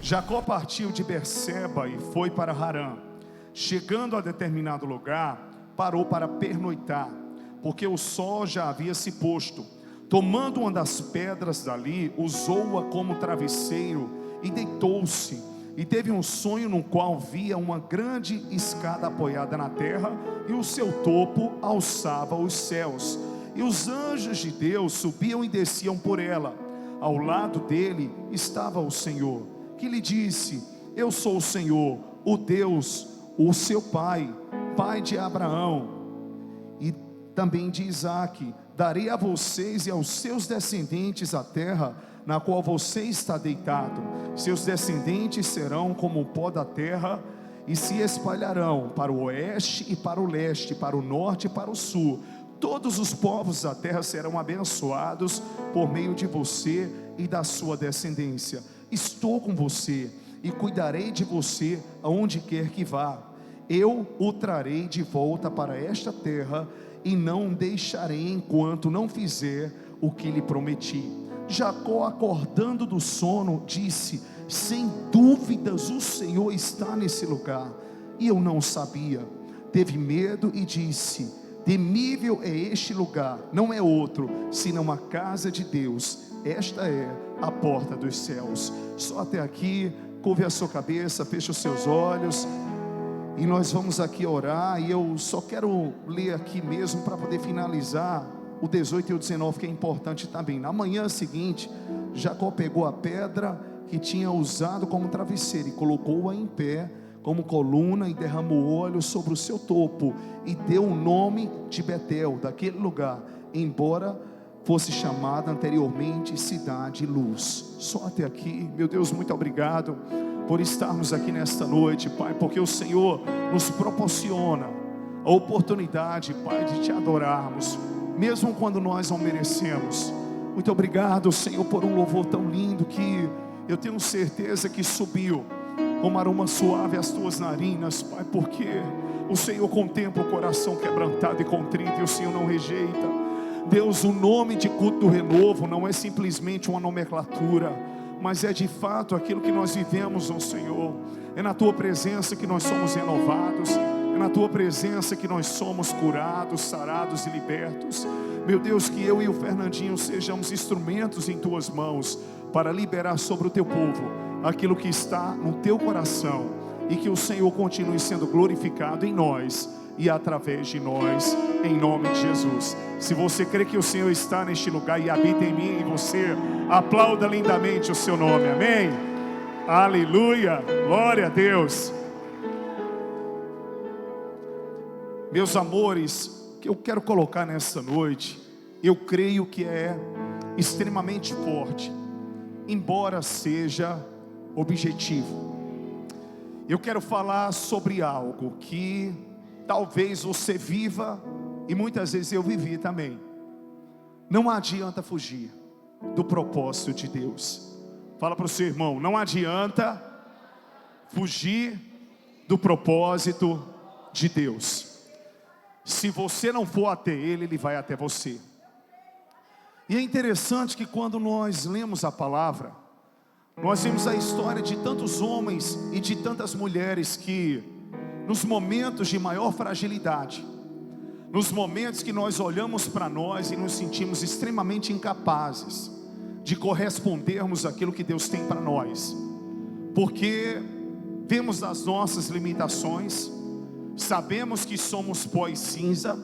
Jacó partiu de Berseba e foi para Harã. Chegando a determinado lugar, parou para pernoitar, porque o sol já havia se posto. Tomando uma das pedras dali, usou-a como travesseiro e deitou-se. E teve um sonho no qual via uma grande escada apoiada na terra, e o seu topo alçava os céus. E os anjos de Deus subiam e desciam por ela. Ao lado dele estava o Senhor, que lhe disse: eu sou o Senhor, o Deus, o seu pai, pai de Abraão e também de Isaque. Darei a vocês e aos seus descendentes a terra na qual você está deitado. Seus descendentes serão como o pó da terra e se espalharão para o oeste e para o leste, para o norte e para o sul. Todos os povos da terra serão abençoados por meio de você e da sua descendência. Estou com você e cuidarei de você aonde quer que vá. Eu o trarei de volta para esta terra e não o deixarei enquanto não fizer o que lhe prometi. Jacó, acordando do sono, disse: sem dúvidas o Senhor está nesse lugar, e eu não sabia. Teve medo e disse: temível é este lugar, não é outro, senão a casa de Deus. Esta é a porta dos céus. Só até aqui. Curve a sua cabeça, feche os seus olhos, e nós vamos aqui orar. E eu só quero ler aqui mesmo para poder finalizar o 18 e o 19, que é importante também. Na manhã seguinte, Jacó pegou a pedra que tinha usado como travesseiro e colocou-a em pé como coluna, e derramou óleo sobre o seu topo, e deu o nome de Betel, daquele lugar, embora fosse chamada anteriormente Cidade Luz. Só até aqui. Meu Deus, muito obrigado por estarmos aqui nesta noite, Pai, porque o Senhor nos proporciona a oportunidade, Pai, de Te adorarmos, mesmo quando nós não merecemos. Muito obrigado, Senhor, por um louvor tão lindo que eu tenho certeza que subiu como aroma suave às Tuas narinas, Pai, porque o Senhor contempla o coração quebrantado e contrito, e o Senhor não rejeita. Deus, o nome de culto do renovo não é simplesmente uma nomenclatura, mas é de fato aquilo que nós vivemos no Senhor. É na Tua presença que nós somos renovados, é na Tua presença que nós somos curados, sarados e libertos. Meu Deus, que eu e o Fernandinho sejamos instrumentos em Tuas mãos para liberar sobre o Teu povo aquilo que está no Teu coração, e que o Senhor continue sendo glorificado em nós e através de nós, em nome de Jesus. Se você crê que o Senhor está neste lugar e habita em mim e você, aplauda lindamente o seu nome, amém? Aleluia, glória a Deus. Meus amores, que eu quero colocar nessa noite, eu creio que é extremamente forte, embora seja objetivo. Eu quero falar sobre algo que talvez você viva, e muitas vezes eu vivi também. Não adianta fugir do propósito de Deus. Fala para o seu irmão: não adianta fugir do propósito de Deus. Se você não for até Ele, Ele vai até você. E é interessante que quando nós lemos a palavra, nós vemos a história de tantos homens e de tantas mulheres que, nos momentos de maior fragilidade, nos momentos que nós olhamos para nós e nos sentimos extremamente incapazes de correspondermos àquilo que Deus tem para nós, porque vemos as nossas limitações, sabemos que somos pó e cinza,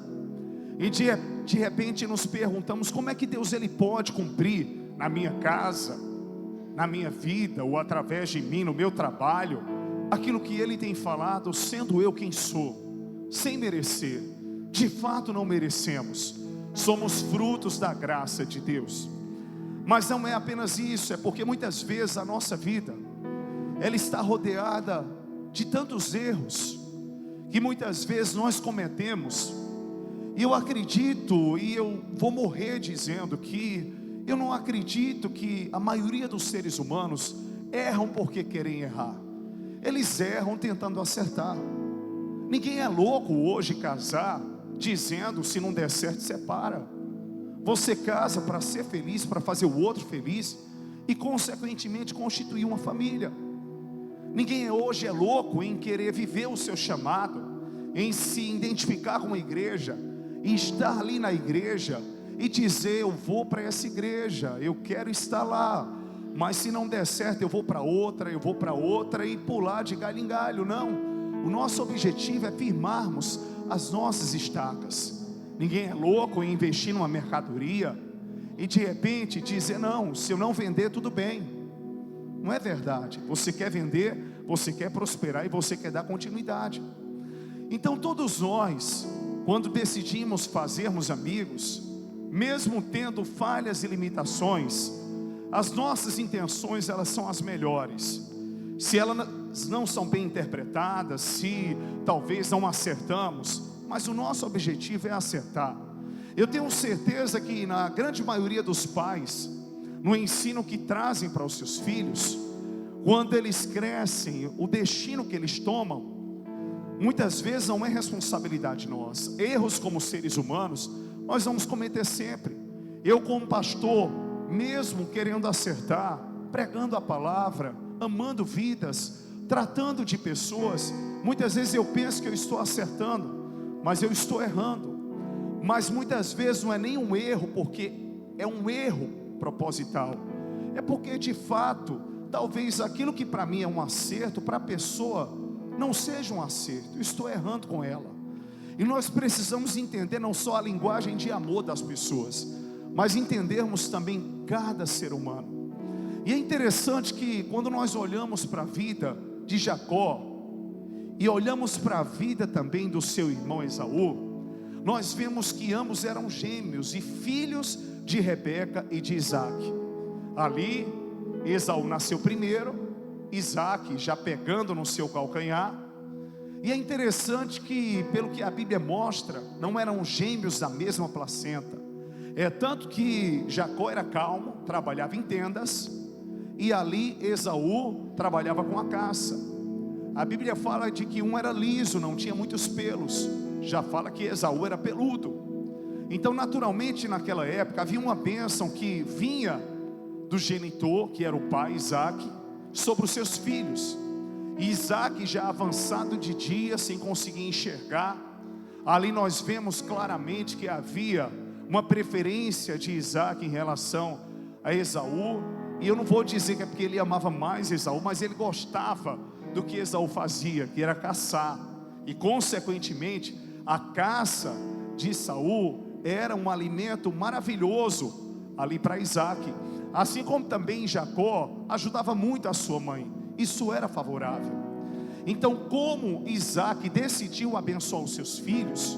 e de repente nos perguntamos: como é que Deus ele pode cumprir na minha casa, na minha vida, ou através de mim, no meu trabalho, aquilo que Ele tem falado, sendo eu quem sou, sem merecer. De fato não merecemos, somos frutos da graça de Deus. Mas não é apenas isso, é porque muitas vezes a nossa vida, ela está rodeada de tantos erros, que muitas vezes nós cometemos. E eu acredito, e eu vou morrer dizendo que eu não acredito que a maioria dos seres humanos erram porque querem errar. Eles erram tentando acertar. Ninguém é louco hoje casar dizendo: se não der certo, separa. Você casa para ser feliz, para fazer o outro feliz, e consequentemente constituir uma família. Ninguém hoje é louco em querer viver o seu chamado, em se identificar com a igreja, e estar ali na igreja e dizer: eu vou para essa igreja, eu quero estar lá, mas se não der certo eu vou para outra e pular de galho em galho. Não, o nosso objetivo é firmarmos as nossas estacas. Ninguém é louco em investir numa mercadoria e de repente dizer: não, se eu não vender tudo bem. Não é verdade. Você quer vender, você quer prosperar e você quer dar continuidade. Então todos nós, quando decidimos fazermos amigos, mesmo tendo falhas e limitações, as nossas intenções, elas são as melhores. Se elas não são bem interpretadas, se talvez não acertamos, mas o nosso objetivo é acertar. Eu tenho certeza que na grande maioria dos pais, no ensino que trazem para os seus filhos, quando eles crescem, o destino que eles tomam, muitas vezes não é responsabilidade nossa. Erros como seres humanos, nós vamos cometer sempre. Eu como pastor, mesmo querendo acertar, pregando a palavra, amando vidas, tratando de pessoas, muitas vezes eu penso que eu estou acertando, mas eu estou errando. Mas muitas vezes não é nem um erro, porque é um erro proposital. É porque de fato, talvez aquilo que para mim é um acerto, para a pessoa não seja um acerto. Eu estou errando com ela. E nós precisamos entender não só a linguagem de amor das pessoas, mas entendermos também cada ser humano. E é interessante que quando nós olhamos para a vida de Jacó e olhamos para a vida também do seu irmão Esaú, nós vemos que ambos eram gêmeos e filhos de Rebeca e de Isaac. Ali, Esaú nasceu primeiro, Isaac já pegando no seu calcanhar. E é interessante que, pelo que a Bíblia mostra, não eram gêmeos da mesma placenta. É tanto que Jacó era calmo, trabalhava em tendas, e ali Esaú trabalhava com a caça. A Bíblia fala de que um era liso, não tinha muitos pelos. Já fala que Esaú era peludo. Então naturalmente naquela época havia uma bênção que vinha do genitor, que era o pai Isaac, sobre os seus filhos. E Isaac já avançado de dia, sem conseguir enxergar, ali nós vemos claramente que havia uma preferência de Isaac em relação a Esaú. E eu não vou dizer que é porque ele amava mais Esaú, mas ele gostava do que Esaú fazia, que era caçar. E consequentemente a caça de Esaú era um alimento maravilhoso ali para Isaac. Assim como também Jacó ajudava muito a sua mãe, isso era favorável. Então, como Isaac decidiu abençoar os seus filhos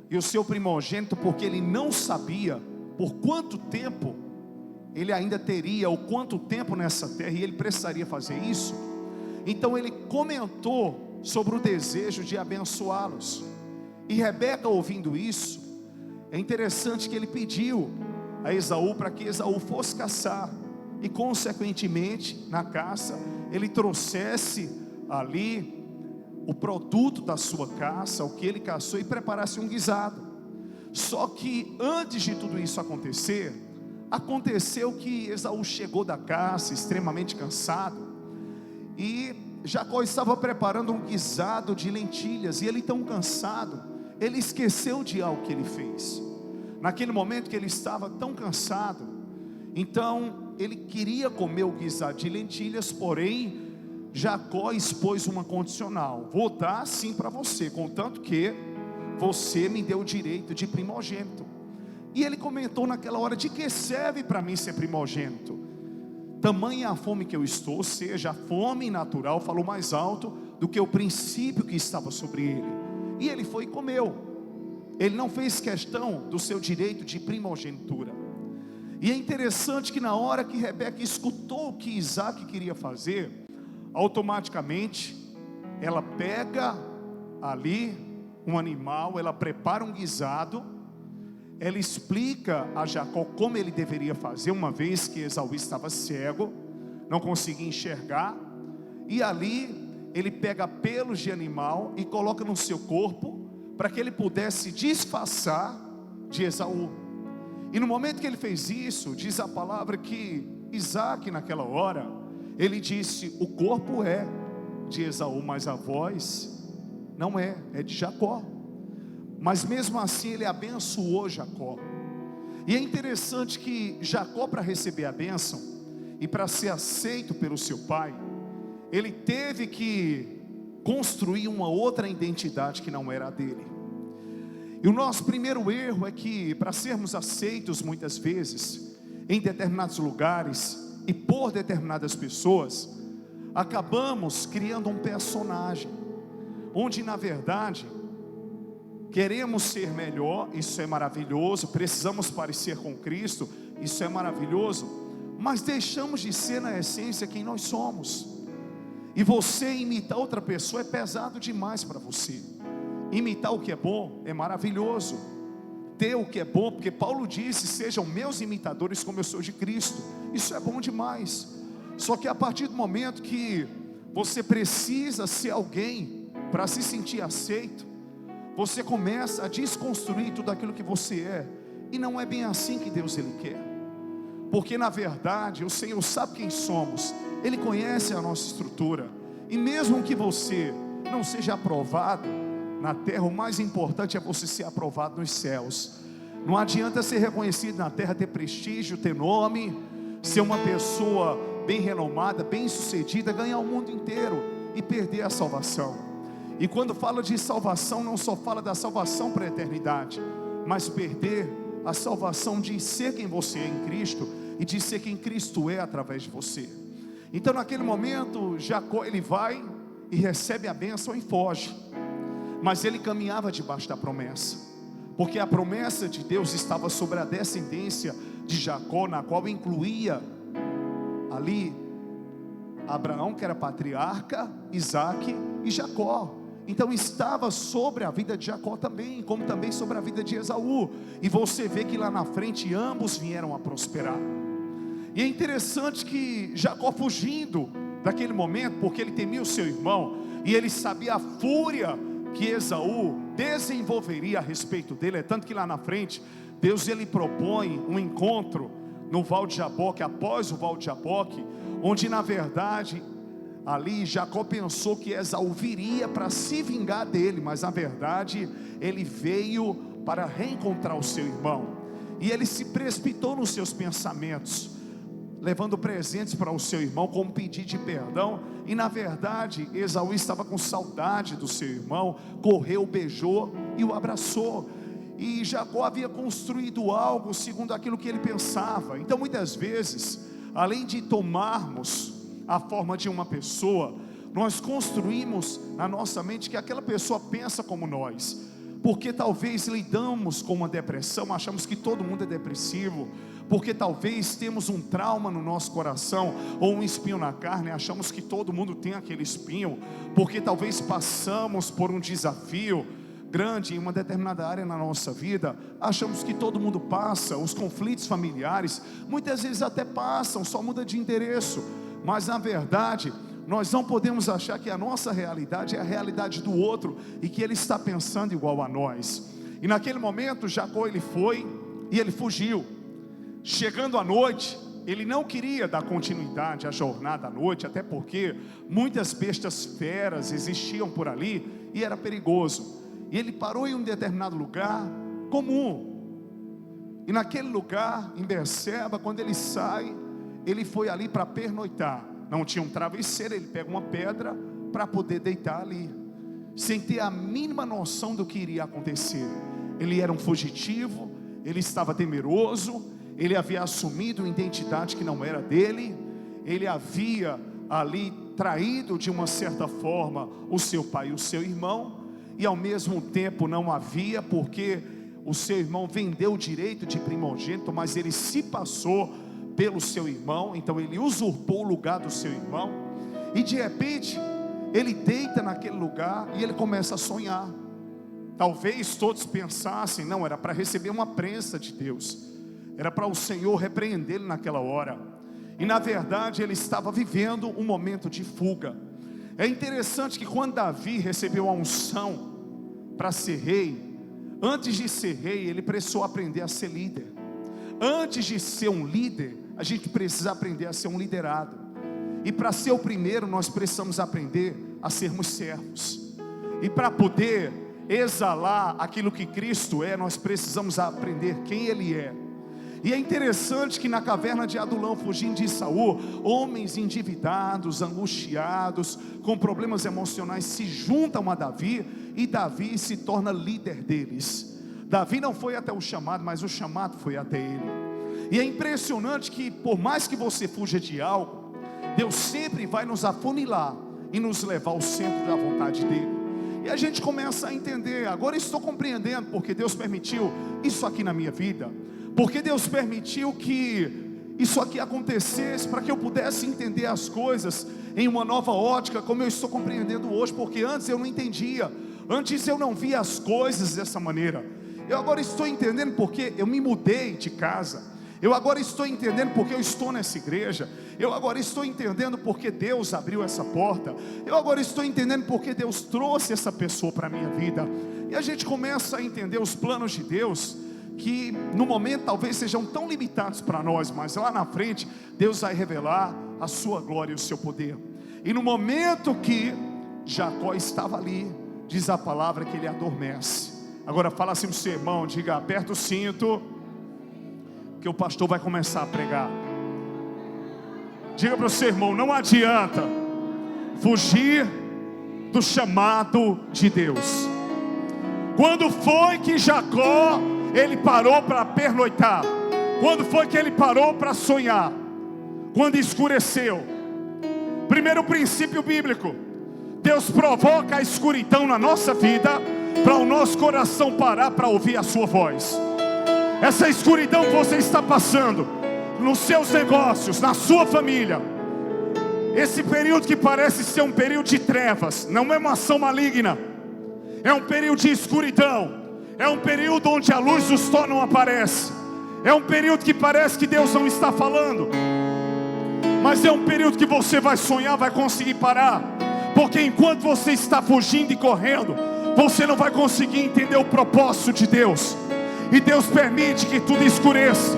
e o seu primogênito, porque ele não sabia por quanto tempo ele ainda teria, ou quanto tempo nessa terra, e ele precisaria fazer isso, então ele comentou sobre o desejo de abençoá-los. E Rebeca, ouvindo isso, é interessante que ele pediu a Esaú para que Esaú fosse caçar, e consequentemente na caça ele trouxesse ali o produto da sua caça, o que ele caçou, e preparasse um guisado. Só que antes de tudo isso acontecer, aconteceu que Esaú chegou da caça extremamente cansado, e Jacó estava preparando um guisado de lentilhas, e ele tão cansado, ele esqueceu de algo que ele fez. Naquele momento que ele estava tão cansado, então ele queria comer o guisado de lentilhas, porém Jacó expôs uma condicional: vou dar sim para você, contanto que você me deu o direito de primogênito. E ele comentou naquela hora: de que serve para mim ser primogênito? Tamanha a fome que eu estou, ou seja, a fome natural falou mais alto do que o princípio que estava sobre ele. E ele foi e comeu. Ele não fez questão do seu direito de primogenitura. E é interessante que na hora que Rebeca escutou o que Isaac queria fazer, automaticamente ela pega ali um animal, ela prepara um guisado, ela explica a Jacó como ele deveria fazer, uma vez que Esaú estava cego, não conseguia enxergar. E ali ele pega pelos de animal e coloca no seu corpo, para que ele pudesse disfarçar de Esaú. E no momento que ele fez isso, diz a palavra que Isaac naquela hora, ele disse: o corpo é, de Esaú, mas a voz não é de Jacó. Mas mesmo assim ele abençoou Jacó. E é interessante que Jacó, para receber a bênção e para ser aceito pelo seu pai, ele teve que construir uma outra identidade que não era a dele. E o nosso primeiro erro é que, para sermos aceitos muitas vezes em determinados lugares e por determinadas pessoas, acabamos criando um personagem, onde na verdade queremos ser melhor, isso é maravilhoso, precisamos parecer com Cristo, isso é maravilhoso, mas deixamos de ser na essência quem nós somos. E você imitar outra pessoa é pesado demais para você. Imitar o que é bom é maravilhoso, ter o que é bom, porque Paulo disse: sejam meus imitadores como eu sou de Cristo. Isso é bom demais. Só que a partir do momento que você precisa ser alguém para se sentir aceito, você começa a desconstruir tudo aquilo que você é. E não é bem assim que Deus ele quer. Porque na verdade o Senhor sabe quem somos, Ele conhece a nossa estrutura. E mesmo que você não seja aprovado na terra, o mais importante é você ser aprovado nos céus. Não adianta ser reconhecido na terra, ter prestígio, ter nome, ser uma pessoa bem renomada, bem sucedida, ganhar o mundo inteiro e perder a salvação. E quando fala de salvação, não só fala da salvação para a eternidade, mas perder a salvação de ser quem você é em Cristo e de ser quem Cristo é através de você. Então naquele momento Jacó ele vai e recebe a bênção e foge, mas ele caminhava debaixo da promessa, porque a promessa de Deus estava sobre a descendência de Jacó, na qual incluía ali Abraão, que era patriarca, Isaac e Jacó. Então estava sobre a vida de Jacó também, como também sobre a vida de Esaú. E você vê que lá na frente ambos vieram a prosperar. E é interessante que Jacó, fugindo daquele momento, porque ele temia o seu irmão, e ele sabia a fúria que Esaú desenvolveria a respeito dele. É tanto que lá na frente Deus ele propõe um encontro no Val de Jaboque, após o Val de Jaboque, onde na verdade ali Jacó pensou que Esaú viria para se vingar dele, mas na verdade ele veio para reencontrar o seu irmão. E ele se precipitou nos seus pensamentos, levando presentes para o seu irmão como pedido de perdão. E na verdade Esaú estava com saudade do seu irmão, correu, beijou e o abraçou. E Jacó havia construído algo segundo aquilo que ele pensava. Então muitas vezes, além de tomarmos a forma de uma pessoa, nós construímos na nossa mente que aquela pessoa pensa como nós, porque talvez lidamos com uma depressão, achamos que todo mundo é depressivo, porque talvez temos um trauma no nosso coração, ou um espinho na carne, achamos que todo mundo tem aquele espinho, porque talvez passamos por um desafio grande em uma determinada área na nossa vida, achamos que todo mundo passa, os conflitos familiares, muitas vezes até passam, só muda de endereço. Mas na verdade, nós não podemos achar que a nossa realidade é a realidade do outro e que ele está pensando igual a nós. E naquele momento Jacó ele foi e ele fugiu. Chegando à noite, ele não queria dar continuidade à jornada à noite, até porque muitas bestas feras existiam por ali e era perigoso. E ele parou em um determinado lugar comum. E naquele lugar, em Berseba, quando ele sai, ele foi ali para pernoitar. Não tinha um travesseiro, ele pega uma pedra para poder deitar ali, sem ter a mínima noção do que iria acontecer. Ele era um fugitivo, ele estava temeroso, ele havia assumido uma identidade que não era dele, ele havia ali traído de uma certa forma o seu pai e o seu irmão, e ao mesmo tempo não havia, porque o seu irmão vendeu o direito de primogênito, mas ele se passou pelo seu irmão, então ele usurpou o lugar do seu irmão, e de repente ele deita naquele lugar e ele começa a sonhar. Talvez todos pensassem, não, era para receber uma prensa de Deus, era para o Senhor repreendê-lo naquela hora, e na verdade ele estava vivendo um momento de fuga. É interessante que quando Davi recebeu a unção para ser rei, antes de ser rei ele precisou aprender a ser líder. Antes de ser um líder, a gente precisa aprender a ser um liderado. E para ser o primeiro, nós precisamos aprender a sermos servos. E para poder exalar aquilo que Cristo é, nós precisamos aprender quem Ele é. E é interessante que na caverna de Adulão, fugindo de Saul, homens endividados, angustiados, com problemas emocionais, se juntam a Davi, e Davi se torna líder deles. Davi não foi até o chamado, mas o chamado foi até ele. E é impressionante que por mais que você fuja de algo, Deus sempre vai nos afunilar e nos levar ao centro da vontade dele. E a gente começa a entender, agora estou compreendendo porque Deus permitiu isso aqui na minha vida, porque Deus permitiu que isso aqui acontecesse, para que eu pudesse entender as coisas em uma nova ótica, como eu estou compreendendo hoje, porque antes eu não entendia, antes eu não via as coisas dessa maneira. Eu agora estou entendendo porque eu me mudei de casa, eu agora estou entendendo porque eu estou nessa igreja, eu agora estou entendendo porque Deus abriu essa porta, eu agora estou entendendo porque Deus trouxe essa pessoa para a minha vida. E a gente começa a entender os planos de Deus, que no momento talvez sejam tão limitados para nós, mas lá na frente Deus vai revelar a sua glória e o seu poder. E no momento que Jacó estava ali, diz a palavra que ele adormece. Agora fala assim para o seu irmão, diga: aperta o cinto, que o pastor vai começar a pregar. Diga para o seu irmão: não adianta fugir do chamado de Deus. Quando foi que Jacó, ele parou para pernoitar? Quando foi que ele parou para sonhar? Quando escureceu. Primeiro princípio bíblico: Deus provoca a escuridão na nossa vida, para o nosso coração parar para ouvir a sua voz. Essa escuridão que você está passando nos seus negócios, na sua família, esse período que parece ser um período de trevas, não é uma ação maligna, é um período de escuridão, é um período onde a luz do sol não aparece, é um período que parece que Deus não está falando, mas é um período que você vai sonhar, vai conseguir parar, porque enquanto você está fugindo e correndo, você não vai conseguir entender o propósito de Deus. E Deus permite que tudo escureça,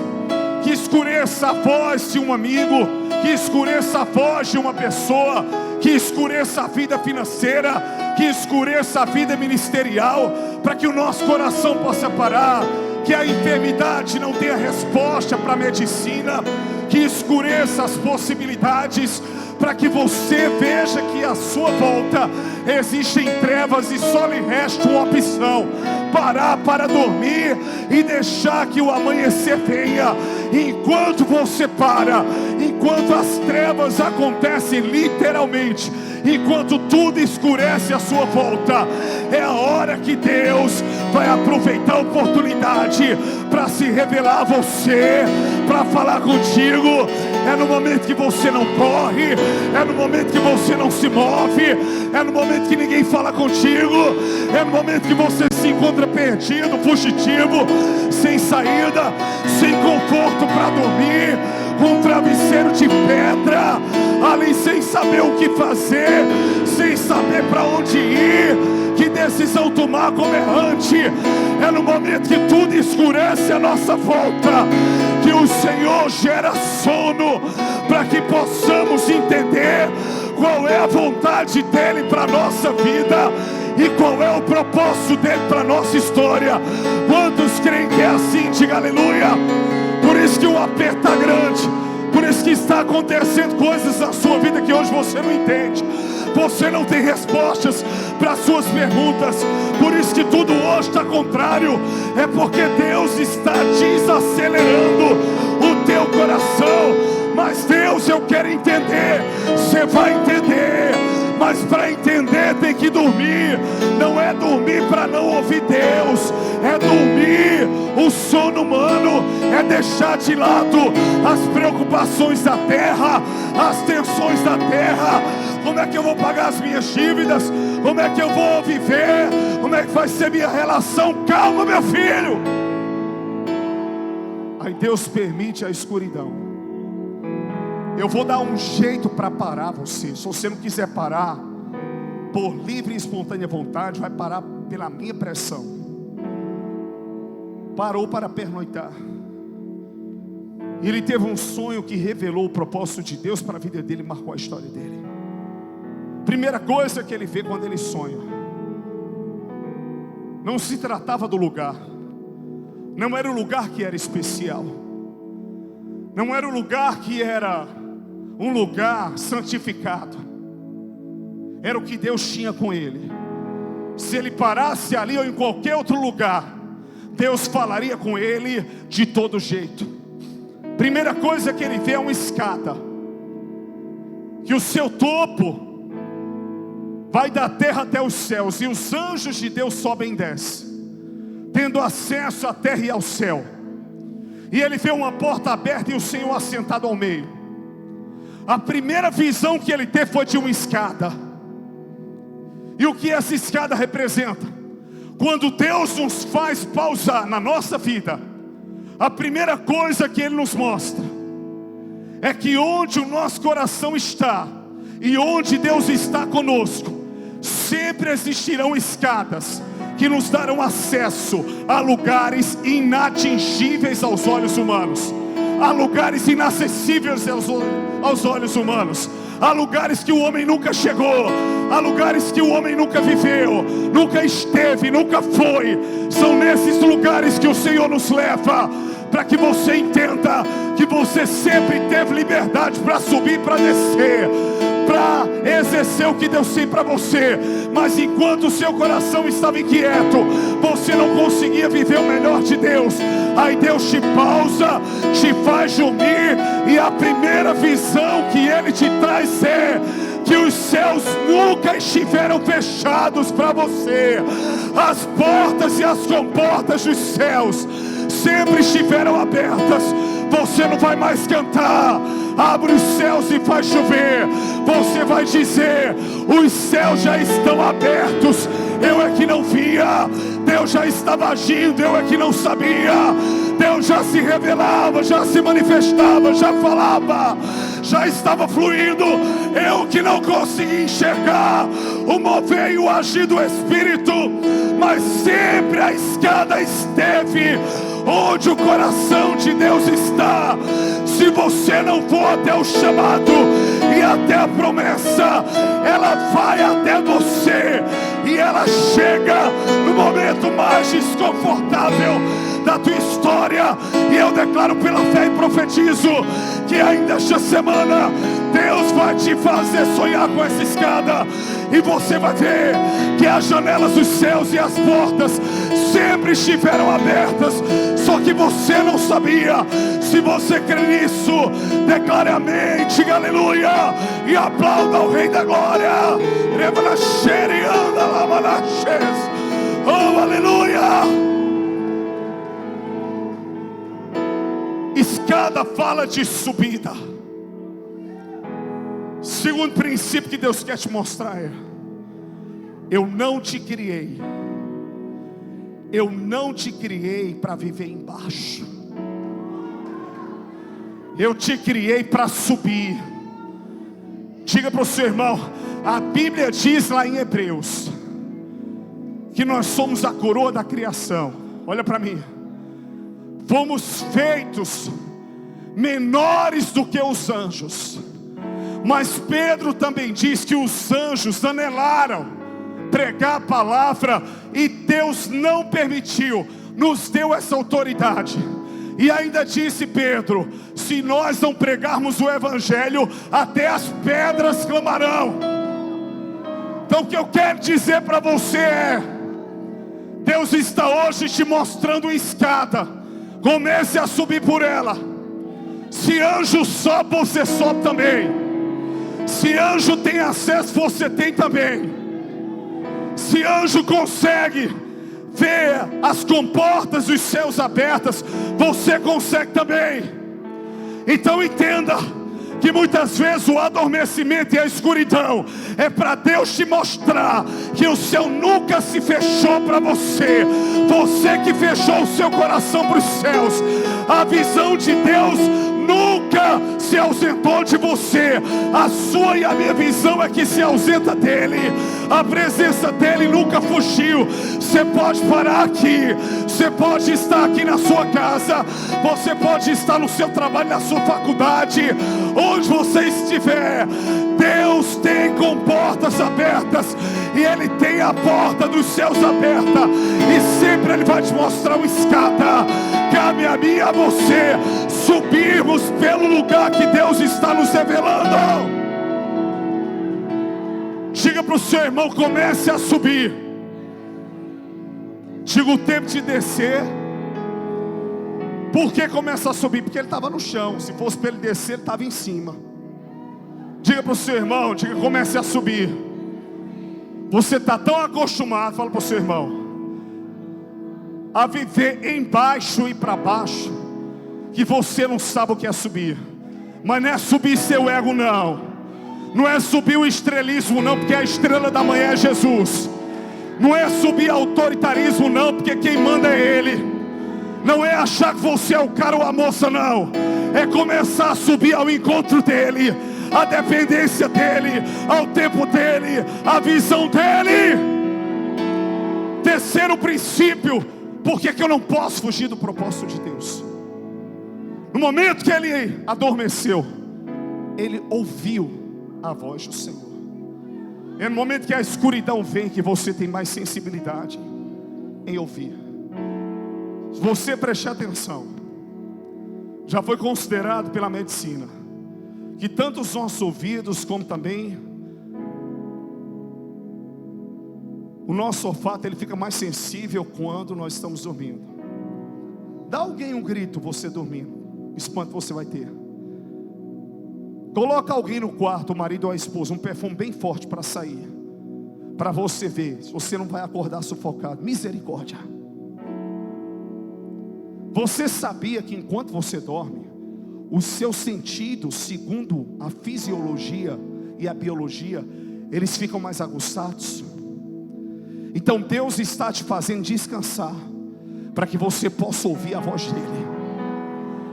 que escureça a voz de um amigo, que escureça a voz de uma pessoa, que escureça a vida financeira, que escureça a vida ministerial, para que o nosso coração possa parar, que a enfermidade não tenha resposta para a medicina, que escureça as possibilidades, para que você veja que à sua volta existem trevas e só lhe resta uma opção: parar para dormir e deixar que o amanhecer venha. Enquanto você para, enquanto as trevas acontecem literalmente, enquanto tudo escurece à sua volta, é a hora que Deus vai aproveitar a oportunidade para se revelar a você, para falar contigo. É no momento que você não corre, é no momento que você não se move, é no momento que ninguém fala contigo, é no momento que você se encontra perdido, fugitivo, sem saída, sem conforto para dormir, com um travesseiro de pedra, ali sem saber o que fazer, sem saber para onde ir, que decisão tomar como errante. É no momento que tudo escurece à nossa volta que o Senhor gera sono, para que possamos entender qual é a vontade dEle para a nossa vida e qual é o propósito dEle para a nossa história. Quantos creem que é assim? Diga aleluia. Por isso que o aperto está grande, por isso que está acontecendo coisas na sua vida que hoje você não entende, você não tem respostas para as suas perguntas, por isso que tudo hoje está contrário, é porque Deus está desacelerando o teu coração. Mas Deus, eu quero entender. Você vai entender, mas para entender tem que dormir. Não é dormir para não ouvir Deus, é dormir o sono humano, é deixar de lado as preocupações da terra, as tensões da terra. Como é que eu vou pagar as minhas dívidas? Como é que eu vou viver? Como é que vai ser minha relação? Calma, meu filho. Aí Deus permite a escuridão. Eu vou dar um jeito para parar você. Se você não quiser parar por livre e espontânea vontade, vai parar pela minha pressão. Parou para pernoitar. Ele teve um sonho que revelou o propósito de Deus para a vida dele e marcou a história dele. Primeira coisa que ele vê quando ele sonha, não se tratava do lugar, não era o lugar que era especial, não era o lugar que era um lugar santificado, era o que Deus tinha com ele. Se ele parasse ali ou em qualquer outro lugar, Deus falaria com ele de todo jeito. Primeira coisa que ele vê é uma escada, que o seu topo vai da terra até os céus, e os anjos de Deus sobem e descem, tendo acesso à terra e ao céu. E ele vê uma porta aberta e o Senhor assentado ao meio. A primeira visão que ele teve foi de uma escada. E o que essa escada representa? Quando Deus nos faz pausar na nossa vida, a primeira coisa que Ele nos mostra é que onde o nosso coração está e onde Deus está conosco, sempre existirão escadas que nos darão acesso a lugares inatingíveis aos olhos humanos, a lugares inacessíveis aos olhos humanos, há lugares que o homem nunca chegou, há lugares que o homem nunca viveu, nunca esteve, nunca foi. São nesses lugares que o Senhor nos leva, para que você entenda que você sempre teve liberdade para subir, para descer, para exercer o que Deus tem para você. Mas enquanto o seu coração estava inquieto, você não conseguia viver o melhor de Deus. Aí Deus te pausa, te faz dormir, e a primeira visão que Ele te traz é que os céus nunca estiveram fechados para você. As portas e as comportas dos céus sempre estiveram abertas. Você não vai mais cantar abre os céus e faz chover. Você vai dizer: os céus já estão abertos, eu é que não via. Deus já estava agindo, eu é que não sabia. Deus já se revelava, já se manifestava, já falava, já estava fluindo, eu que não consegui enxergar o mover e o agir do Espírito. Mas sempre a escada esteve onde o coração de Deus está. Se você não for até o chamado e até a promessa, ela vai até você, e ela chega no momento mais desconfortável da tua história. E eu declaro pela fé e profetizo que ainda esta semana Deus vai te fazer sonhar com essa escada, e você vai ver que as janelas dos céus e as portas sempre estiveram abertas, só que você não sabia. Se você crê nisso, declare amém, diga aleluia e aplauda o Rei da Glória. Oh, aleluia. Escada fala de subida. Segundo princípio que Deus quer te mostrar é: eu não te criei para viver embaixo. Eu te criei para subir. Diga para o seu irmão: a Bíblia diz lá em Hebreus que nós somos a coroa da criação. Olha para mim. Fomos feitos menores do que os anjos. Mas Pedro também diz que os anjos anelaram pregar a palavra, e Deus não permitiu, nos deu essa autoridade. E ainda disse Pedro: se nós não pregarmos o Evangelho, até as pedras clamarão. Então o que eu quero dizer para você é: Deus está hoje te mostrando uma escada. Comece a subir por ela. Se anjo sobe, você sobe também. Se anjo tem acesso, você tem também. Se anjo consegue ver as comportas dos céus abertas, você consegue também. Então entenda que muitas vezes o adormecimento e a escuridão é para Deus te mostrar que o céu nunca se fechou para você. Você que fechou o seu coração para os céus. A visão de Deus nunca se ausentou de você. A sua e a minha visão é que se ausenta dele. A presença dele nunca fugiu. Você pode parar aqui, você pode estar aqui na sua casa, você pode estar no seu trabalho, na sua faculdade, onde você estiver. Deus Deus tem com portas abertas, e Ele tem a porta dos céus aberta, e sempre Ele vai te mostrar uma escada. Cabe a mim e a você subirmos pelo lugar que Deus está nos revelando. Diga para o seu irmão: comece a subir. Diga: o tempo de descer. Por que começa a subir? Porque ele estava no chão. Se fosse para ele descer, ele estava em cima. Diga para o seu irmão, diga: comece a subir. Você está tão acostumado, fala para o seu irmão, a viver embaixo e para baixo, que você não sabe o que é subir. Mas não é subir seu ego, não. Não é subir o estrelismo, não, porque a estrela da manhã é Jesus. Não é subir autoritarismo, não, porque quem manda é Ele. Não é achar que você é o cara ou a moça, não. É começar a subir ao encontro dEle, a dependência dEle, ao tempo dEle, a visão dEle. Terceiro princípio: por que eu não posso fugir do propósito de Deus? No momento que ele adormeceu, ele ouviu a voz do Senhor. É no momento que a escuridão vem que você tem mais sensibilidade em ouvir. Se você prestar atenção, já foi considerado pela medicina que tanto os nossos ouvidos como também o nosso olfato, ele fica mais sensível quando nós estamos dormindo. Dá alguém um grito você dormindo, espanto você vai ter. Coloca alguém no quarto, o marido ou a esposa, um perfume bem forte para sair, para você ver se você não vai acordar sufocado. Misericórdia. Você sabia que enquanto você dorme, os seus sentidos, segundo a fisiologia e a biologia, eles ficam mais aguçados? Então Deus está te fazendo descansar, para que você possa ouvir a voz dEle.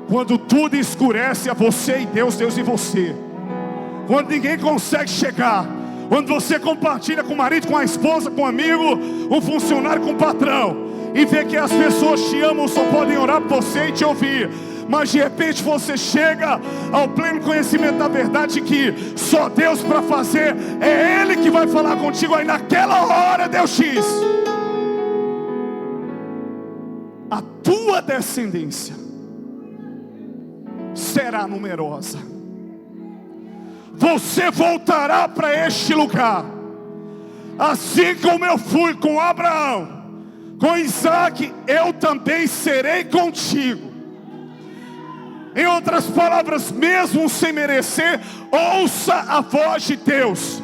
Quando tudo escurece, é você e Deus, Deus e você. Quando ninguém consegue chegar, quando você compartilha com o marido, com a esposa, com o amigo, um funcionário, com o patrão, e vê que as pessoas te amam, só podem orar por você e te ouvir, mas de repente você chega ao pleno conhecimento da verdade que só Deus para fazer, é Ele que vai falar contigo. Aí naquela hora Deus diz: a tua descendência será numerosa. Você voltará para este lugar, assim como eu fui com Abraão, com Isaac, eu também serei contigo. Em outras palavras, mesmo sem merecer, ouça a voz de Deus.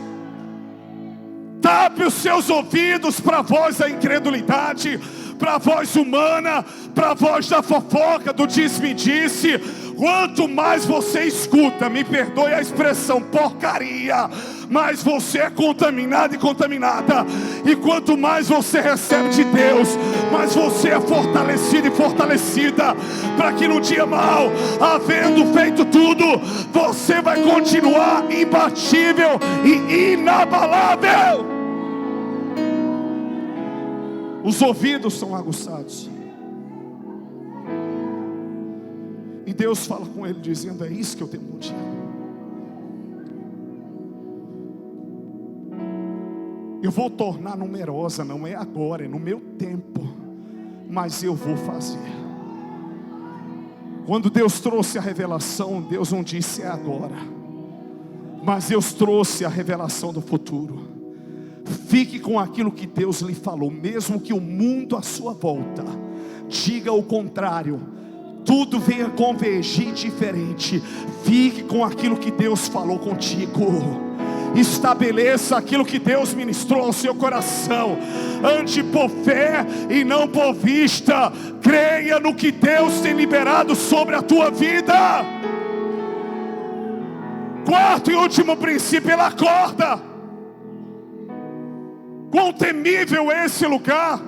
Tape os seus ouvidos para a voz da incredulidade, para a voz humana, para a voz da fofoca, do diz-me-disse. Quanto mais você escuta, me perdoe a expressão, porcaria, mais você é contaminado e contaminada. E quanto mais você recebe de Deus, mais você é fortalecido e fortalecida, para que no dia mau, havendo feito tudo, você vai continuar imbatível e inabalável. Os ouvidos são aguçados, e Deus fala com ele dizendo: é isso que eu tenho contigo. Eu vou tornar numerosa, não é agora, é no meu tempo, mas eu vou fazer. Quando Deus trouxe a revelação, Deus não disse é agora, mas Deus trouxe a revelação do futuro. Fique com aquilo que Deus lhe falou, mesmo que o mundo à sua volta diga o contrário, tudo venha convergir diferente. Fique com aquilo que Deus falou contigo. Estabeleça aquilo que Deus ministrou ao seu coração. Ande por fé e não por vista. Creia no que Deus tem liberado sobre a tua vida. Quarto e último princípio: ele acorda. Quão temível é esse lugar.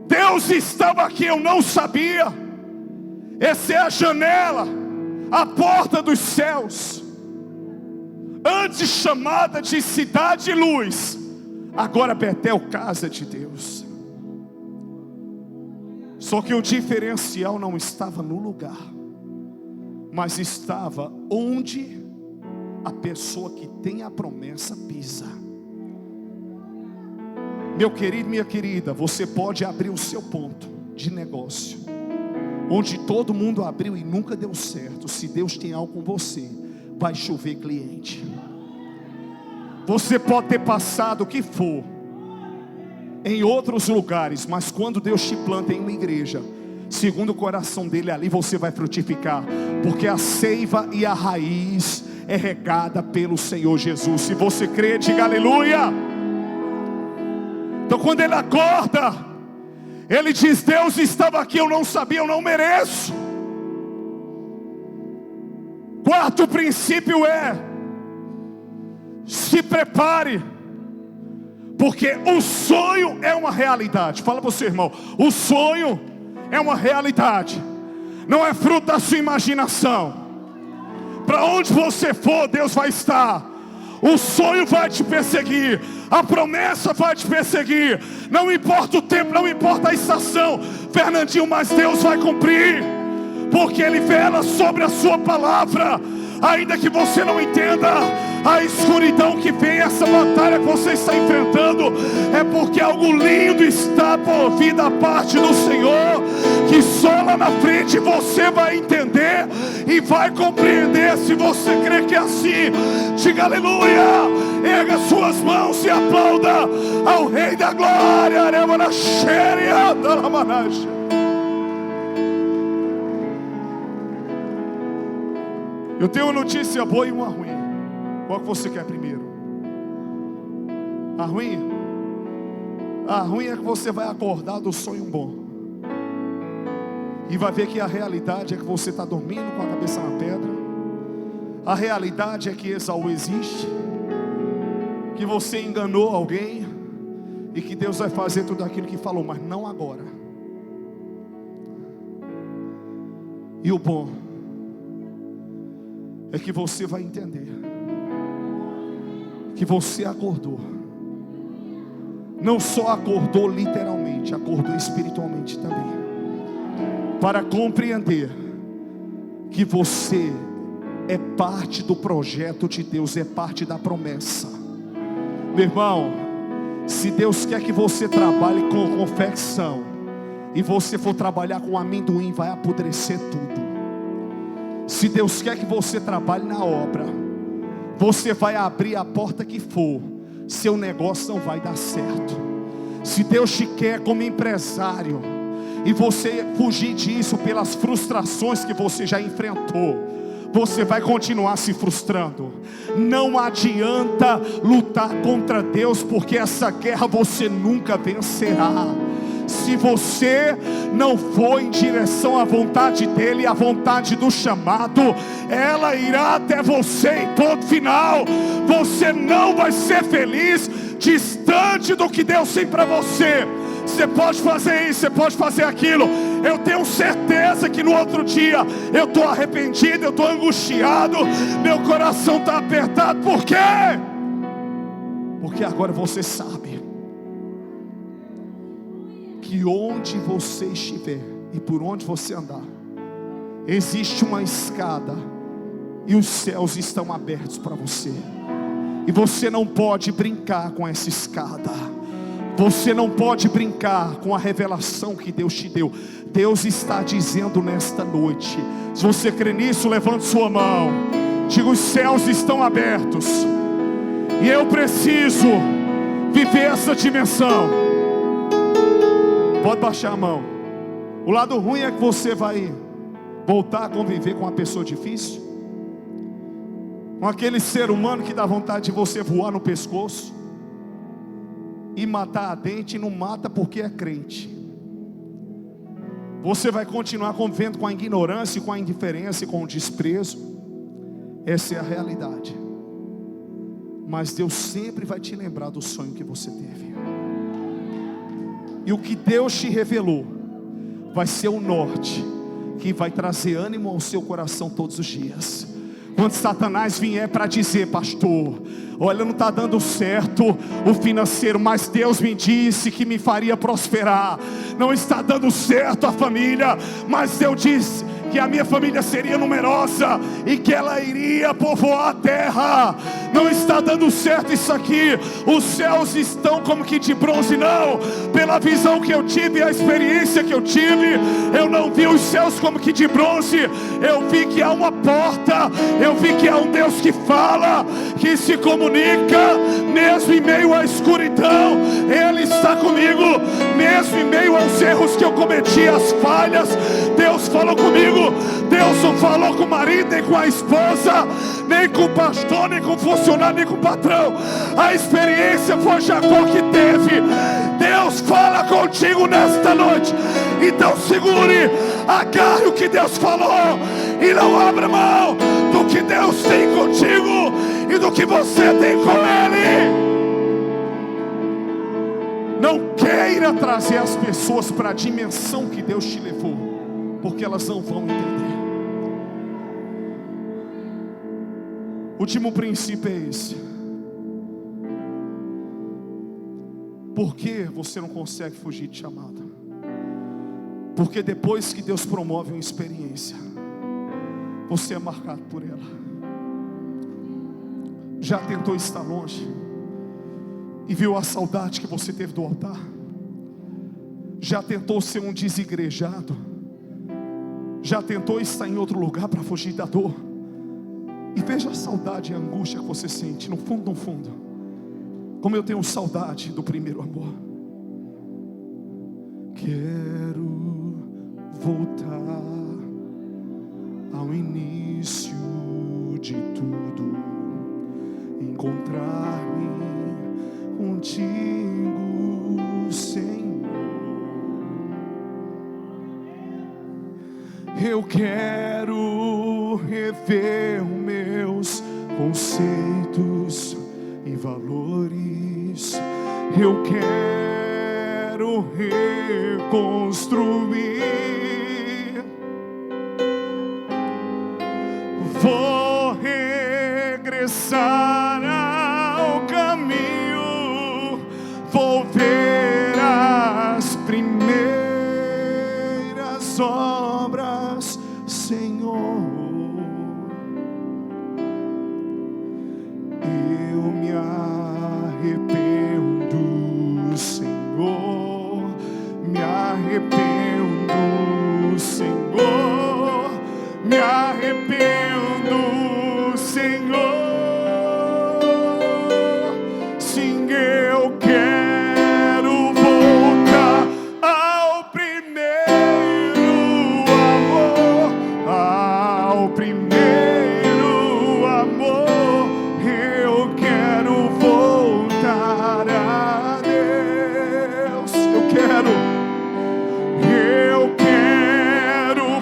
Deus estava aqui, eu não sabia. Essa é a janela, a porta dos céus. Antes chamada de cidade de luz, agora Betel, casa de Deus. Só que o diferencial não estava no lugar, mas estava onde a pessoa que tem a promessa pisa. Meu querido, minha querida, você pode abrir o seu ponto de negócio, onde todo mundo abriu e nunca deu certo. Se Deus tem algo com você, vai chover cliente. Você pode ter passado o que for em outros lugares, mas quando Deus te planta em uma igreja, segundo o coração dele, ali você vai frutificar, porque a seiva e a raiz é regada pelo Senhor Jesus. Se você crê, diga aleluia. Então quando ele acorda, ele diz: Deus estava aqui, eu não sabia, eu não mereço. Quarto princípio é: se prepare, porque o sonho é uma realidade. Fala para o seu irmão: o sonho é uma realidade, não é fruto da sua imaginação. Para onde você for, Deus vai estar. O sonho vai te perseguir, a promessa vai te perseguir. Não importa o tempo, não importa a estação, Fernandinho, mas Deus vai cumprir, porque Ele vela sobre a sua palavra. Ainda que você não entenda a escuridão que vem, essa batalha que você está enfrentando, é porque algo lindo está por vir da parte do Senhor, que só lá na frente você vai entender e vai compreender. Se você crê que é assim, diga aleluia, erga suas mãos e aplauda ao Rei da Glória. Eu tenho uma notícia boa e uma ruim. Qual que você quer primeiro? A ruim? A ruim é que você vai acordar do sonho bom e vai ver que a realidade é que você está dormindo com a cabeça na pedra. A realidade é que Esaú existe, que você enganou alguém e que Deus vai fazer tudo aquilo que falou, mas não agora. E o bom é que você vai entender que você acordou. Não só acordou literalmente, acordou espiritualmente também, para compreender que você é parte do projeto de Deus, é parte da promessa. Meu irmão, se Deus quer que você trabalhe com confecção e você for trabalhar com amendoim, vai apodrecer tudo. Se Deus quer que você trabalhe na obra, você vai abrir a porta que for, seu negócio não vai dar certo. Se Deus te quer como empresário e você fugir disso pelas frustrações que você já enfrentou, você vai continuar se frustrando. Não adianta lutar contra Deus, porque essa guerra você nunca vencerá. Se você não for em direção à vontade dEle, à vontade do chamado, ela irá até você e ponto final. Você não vai ser feliz distante do que Deus tem para você. Você pode fazer isso, você pode fazer aquilo. Eu tenho certeza que no outro dia eu estou arrependido, eu estou angustiado, meu coração está apertado. Por quê? Porque agora você sabe que onde você estiver e por onde você andar, existe uma escada e os céus estão abertos para você. E você não pode brincar com essa escada. Você não pode brincar com a revelação que Deus te deu. Deus está dizendo nesta noite, se você crê nisso, levante sua mão. Diga: os céus estão abertos e eu preciso viver essa dimensão. Pode baixar a mão. O lado ruim é que você vai voltar a conviver com uma pessoa difícil, com aquele ser humano que dá vontade de você voar no pescoço e matar a dente, e não mata porque é crente. Você vai continuar convivendo com a ignorância, com a indiferença e com o desprezo. Essa é a realidade. Mas Deus sempre vai te lembrar do sonho que você teve. E o que Deus te revelou vai ser o norte que vai trazer ânimo ao seu coração todos os dias. Quando Satanás vier para dizer: pastor, olha, não está dando certo o financeiro, mas Deus me disse que me faria prosperar. Não está dando certo a família, mas que a minha família seria numerosa e que ela iria povoar a terra. Não está dando certo isso aqui. Os céus estão como que de bronze. Não, pela visão que eu tive, a experiência que eu tive, eu não vi os céus como que de bronze. Eu vi que há uma porta, eu vi que há um Deus que fala, que se comunica, mesmo em meio à escuridão. Ele está comigo, mesmo em meio aos erros que eu cometi, as falhas. Deus falou comigo. Deus não falou com o marido, nem com a esposa, nem com o pastor, nem com o funcionário, nem com o patrão. A experiência foi Jacó que teve. Deus fala contigo nesta noite. Então segure, agarre o que Deus falou e não abra mão do que Deus tem contigo e do que você tem com Ele. Não queira trazer as pessoas para a dimensão que Deus te levou, porque elas não vão entender. Último princípio é esse. Por que você não consegue fugir de chamada? Porque depois que Deus promove uma experiência, você é marcado por ela. Já tentou estar longe e viu a saudade que você teve do altar? Já tentou ser um desigrejado? Já tentou estar em outro lugar para fugir da dor? E veja a saudade e a angústia que você sente no fundo, como eu tenho saudade do primeiro amor. Quero voltar ao início de tudo, encontrar-me contigo, Senhor. Eu quero rever os meus conceitos e valores. Eu quero reconstruir. Vou regressar ao caminho. Vou ver as primeiras obras, Senhor. Eu me arrependo, Senhor. Me arrependo, Senhor. Me arrependo, Senhor. Sim, eu quero voltar ao primeiro amor, ao primeiro amor. Eu quero voltar a Deus. Eu quero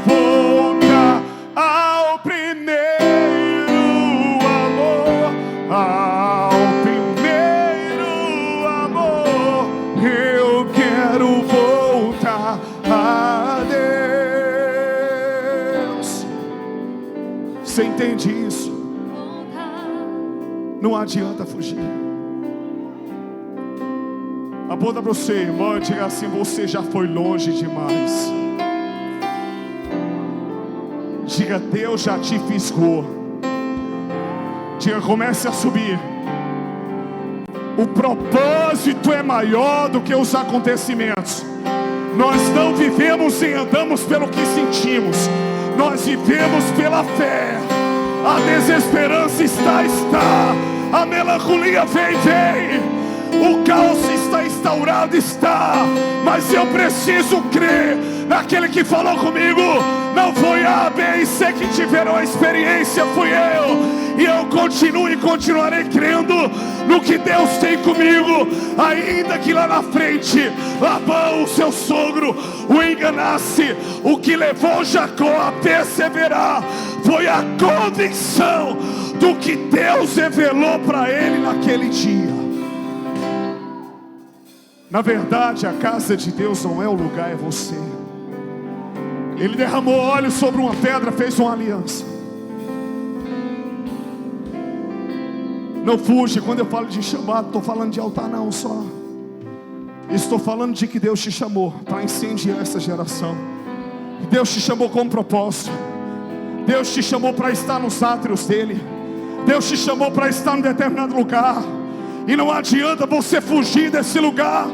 voltar ao primeiro amor, ao primeiro amor. Eu quero voltar a Deus. Você entende isso? Não adianta fugir. Aponta para você, irmão, e diga assim: você já foi longe demais. Diga: Deus já te fisgou. Diga: comece a subir. O propósito é maior do que os acontecimentos. Nós não vivemos e andamos pelo que sentimos. Nós vivemos pela fé. A desesperança está. A melancolia vem. O caos está instaurado, mas eu preciso crer naquele que falou comigo. Não foi A, B e C que tiveram a experiência, fui eu. E eu continuo e continuarei crendo no que Deus tem comigo. Ainda que lá na frente Labão, o seu sogro, o enganasse, o que levou Jacó a perseverar foi a convicção do que Deus revelou para ele naquele dia. Na verdade, a casa de Deus não é o lugar, é você. Ele derramou óleo sobre uma pedra, fez uma aliança. Não fuja. Quando eu falo de chamado, estou falando de altar não só. Estou falando de que Deus te chamou para incendiar essa geração. Deus te chamou com um propósito. Deus te chamou para estar nos átrios dele. Deus te chamou para estar em determinado lugar. E não adianta você fugir desse lugar.